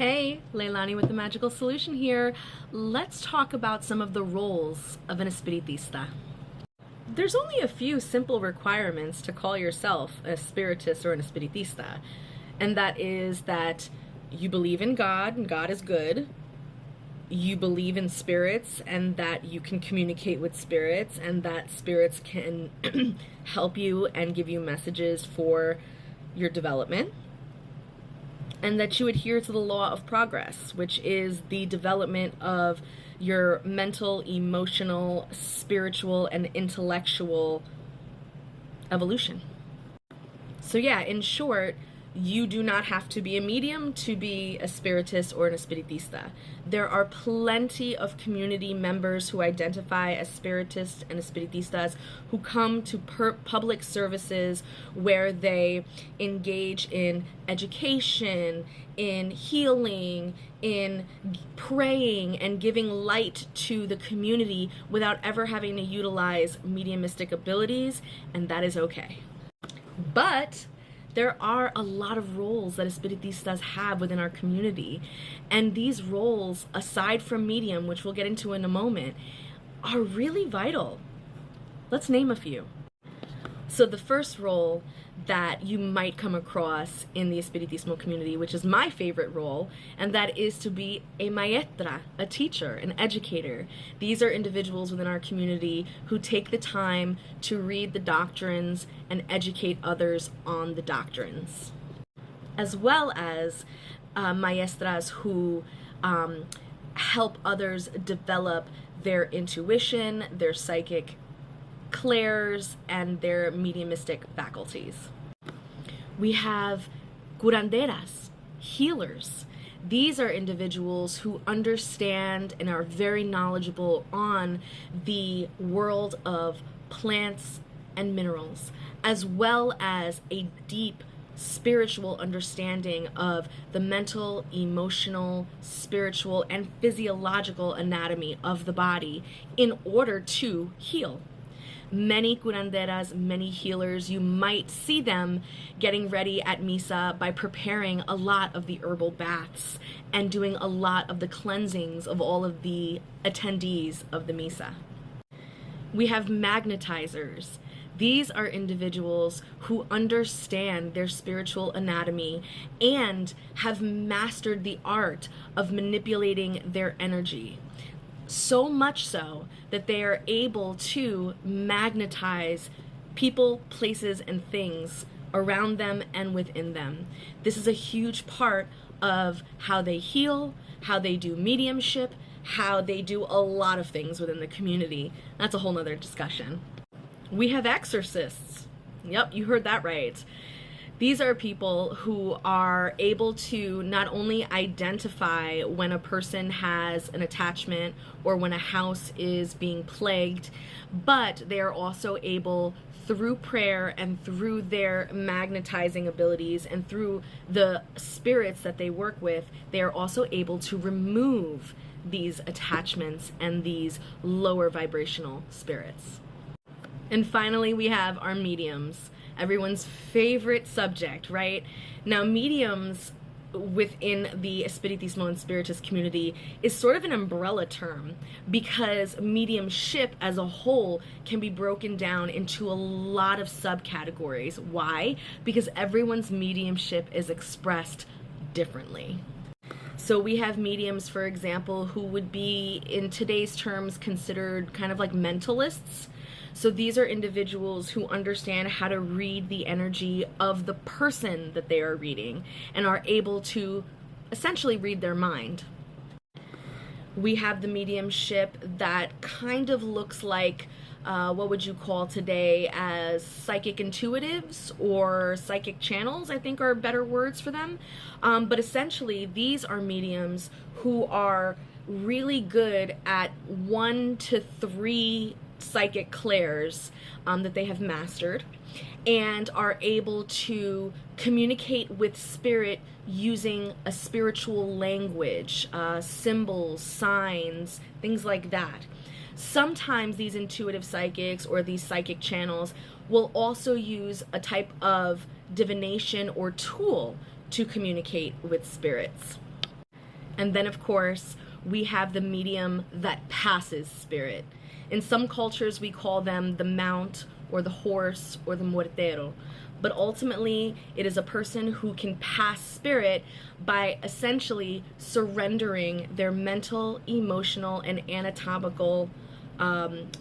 Hey, Leilani with the Magical Solution here. Let's talk about some of the roles of an Espiritista. There's only a few simple requirements to call yourself a Spiritist or an Espiritista, and that is that you believe in God and God is good, you believe in spirits and that you can communicate with spirits and that spirits can help you and give you messages for your development, and that you adhere to the law of progress, which is the development of your mental, emotional, spiritual, and intellectual evolution. So yeah, in short, you do not have to be a medium to be a spiritist or an espiritista. There are plenty of community members who identify as spiritists and espiritistas who come to public services where they engage in education, in healing, in praying and giving light to the community without ever having to utilize mediumistic abilities, and that is okay. But there are a lot of roles that Espiritistas have within our community. And these roles, aside from medium, which we'll get into in a moment, are really vital. Let's name a few. So the first role that you might come across in the Espiritismo community, which is my favorite role, and that is to be a maestra, a teacher, an educator. These are individuals within our community who take the time to read the doctrines and educate others on the doctrines, as well as maestras who help others develop their intuition, their psychic clairs, and their mediumistic faculties. We have curanderas, healers. These are individuals who understand and are very knowledgeable on the world of plants and minerals, as well as a deep spiritual understanding of the mental, emotional, spiritual, and physiological anatomy of the body in order to heal. Many curanderas, many healers, you might see them getting ready at Misa by preparing a lot of the herbal baths and doing a lot of the cleansings of all of the attendees of the Misa. We have magnetizers. These are individuals who understand their spiritual anatomy and have mastered the art of manipulating their energy. So much so that they are able to magnetize people, places, and things around them and within them. This is a huge part of how they heal, how they do mediumship, how they do a lot of things within the community. That's a whole nother discussion. We have exorcists. Yep, you heard that right. These are people who are able to not only identify when a person has an attachment or when a house is being plagued, but they are also able, through prayer and through their magnetizing abilities and through the spirits that they work with, they are also able to remove these attachments and these lower vibrational spirits. And finally, we have our mediums. Everyone's favorite subject, right? Now, mediums within the Espiritismo and Spiritist community is sort of an umbrella term because mediumship as a whole can be broken down into a lot of subcategories. Why? Because everyone's mediumship is expressed differently. So we have mediums, for example, who would be, in today's terms, considered kind of like mentalists. So these are individuals who understand how to read the energy of the person that they are reading and are able to essentially read their mind. We have the mediumship that kind of looks like what would you call today as psychic intuitives or psychic channels, I think are better words for them. But essentially, these are mediums who are really good at 1 to 3 psychic clairs that they have mastered and are able to communicate with spirit using a spiritual language, symbols, signs, things like that. Sometimes these intuitive psychics or these psychic channels will also use a type of divination or tool to communicate with spirits. And then, of course, we have the medium that passes spirit. In some cultures, we call them the mount or the horse or the muertero. But ultimately, it is a person who can pass spirit by essentially surrendering their mental, emotional, and anatomical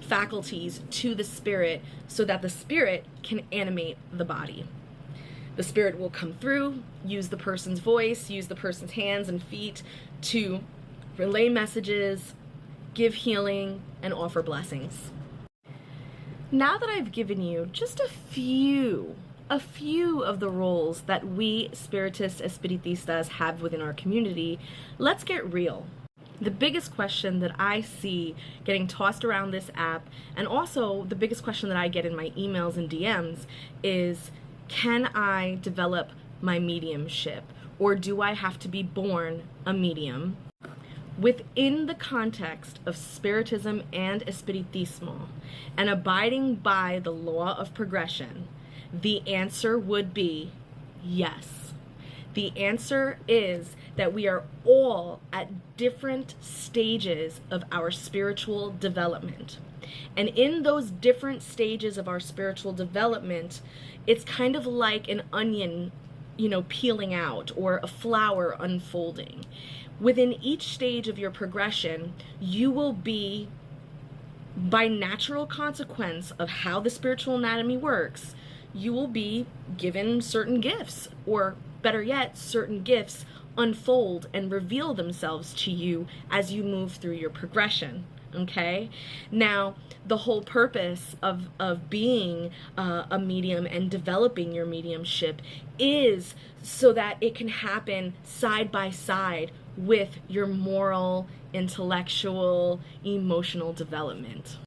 faculties to the spirit so that the spirit can animate the body. The spirit will come through, use the person's voice, use the person's hands and feet to relay messages, give healing, and offer blessings. Now that I've given you just a few of the roles that we Spiritist Espiritistas have within our community, let's get real. The biggest question that I see getting tossed around this app, and also the biggest question that I get in my emails and DMs, is, can I develop my mediumship? Or do I have to be born a medium? Within the context of Spiritism and Espiritismo, and abiding by the law of progression, the answer would be yes. The answer is that we are all at different stages of our spiritual development. And in those different stages of our spiritual development, it's kind of like an onion, peeling out, or a flower unfolding. Within each stage of your progression, you will be, by natural consequence of how the spiritual anatomy works, you will be given certain gifts, or better yet, certain gifts unfold and reveal themselves to you as you move through your progression. Okay? Now, the whole purpose of being a medium and developing your mediumship is so that it can happen side by side with your moral, intellectual, emotional development.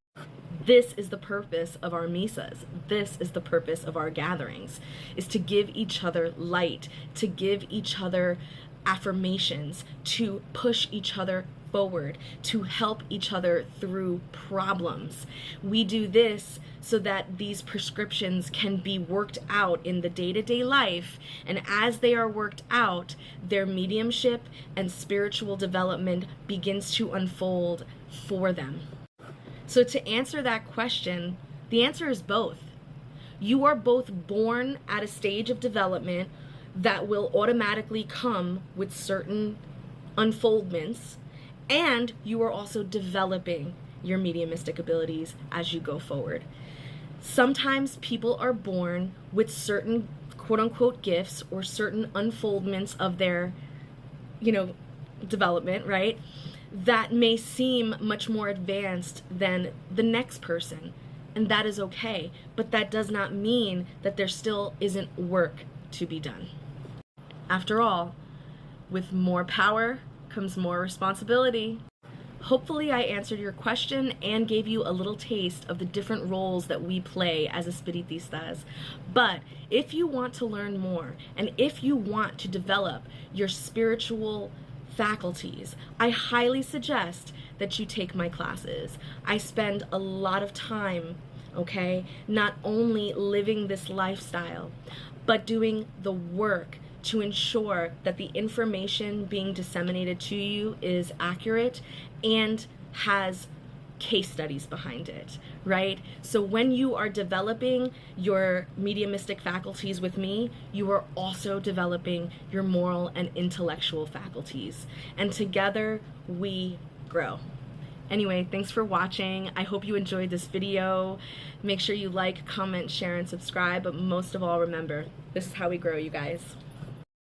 This is the purpose of our misas. This is the purpose of our gatherings, is to give each other light, to give each other affirmations, to push each other forward, to help each other through problems. We do this so that these prescriptions can be worked out in the day-to-day life, and as they are worked out, their mediumship and spiritual development begins to unfold for them. So to answer that question, the answer is both. You are both born at a stage of development that will automatically come with certain unfoldments, and you are also developing your mediumistic abilities as you go forward. Sometimes people are born with certain quote-unquote gifts or certain unfoldments of their, development, right? That may seem much more advanced than the next person, and that is okay, but that does not mean that there still isn't work to be done. After all, with more power comes more responsibility. Hopefully I answered your question and gave you a little taste of the different roles that we play as Espiritistas. But if you want to learn more, and if you want to develop your spiritual faculties, I highly suggest that you take my classes. I spend a lot of time, not only living this lifestyle, but doing the work to ensure that the information being disseminated to you is accurate and has case studies behind it, right? So when you are developing your mediumistic faculties with me, you are also developing your moral and intellectual faculties. And together we grow. Anyway, thanks for watching. I hope you enjoyed this video. Make sure you like, comment, share, and subscribe. But most of all, remember, this is how we grow, you guys.